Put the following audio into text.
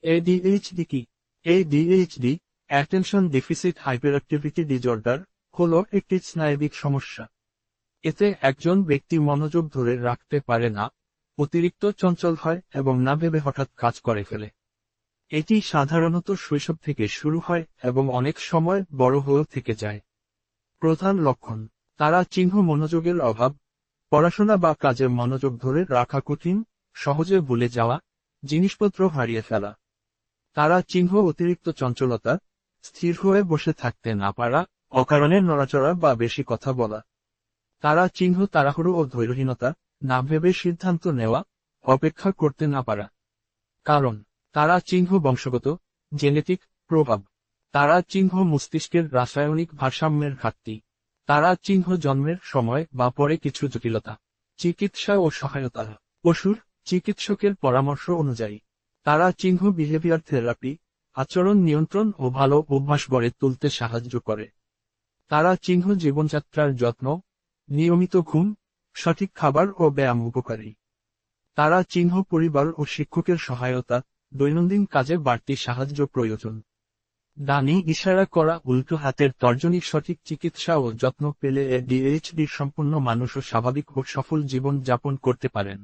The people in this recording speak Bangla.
এডিএইচডি কি? ADHD, attention deficit hyperactivity disorder, হলো একটি স্নায়বিক সমস্যা। এতে একজন ব্যক্তি মনোযোগ ধরে রাখতে পারে না, অতিরিক্ত চঞ্চল হয় এবং না ভেবে হঠাৎ কাজ করে ফেলে। এটি সাধারণত শৈশব থেকে শুরু হয় এবং অনেক সময় বড় হয়েও থেকে যায়। প্রধান লক্ষণ: তারা চিহ্ন মনোযোগের অভাব, পড়াশোনা বা কাজে মনোযোগ ধরে রাখা কঠিন, সহজে ভুলে যাওয়া, জিনিসপত্র হারিয়ে ফেলা। তারা চিহ্ন অতিরিক্ত চঞ্চলতা, স্থির হয়ে বসে থাকতে না পারা, অকারণে নড়াচড়া বা বেশি কথা বলা। তারা চিহ্ন তাড়াহুড়ো ও ধৈর্যহীনতা, না ভেবে সিদ্ধান্ত নেওয়া, অপেক্ষা করতে না পারা। কারণ: তারা চিহ্ন বংশগত, জেনেটিক প্রভাব। তারা চিহ্ন মস্তিষ্কের রাসায়নিক ভারসাম্যের ঘাটতি। তারা চিহ্ন জন্মের সময় বা পরে কিছু জটিলতা। চিকিৎসা ও সহায়তা: পশুর চিকিৎসকের পরামর্শ অনুযায়ী তারা চিহ্ন বিহেভিয়ার থেরাপি, আচরণ নিয়ন্ত্রণ ও ভালো অভ্যাস গড়ে তুলতে সাহায্য করে। তারা চিহ্ন জীবনযাত্রার যত্ন, নিয়মিত ঘুম, সঠিক খাবার ও ব্যায়াম উপকারী। তারা চিহ্ন পরিবার ও শিক্ষকের সহায়তা, দৈনন্দিন কাজে বাড়তি সাহায্য প্রয়োজন। ডানি ইশারা করা উল্টো হাতের তর্জনী সঠিক চিকিৎসা ও যত্ন পেলে এডিএইচডি সম্পন্ন মানুষও স্বাভাবিক ও সফল জীবন যাপন করতে পারেন।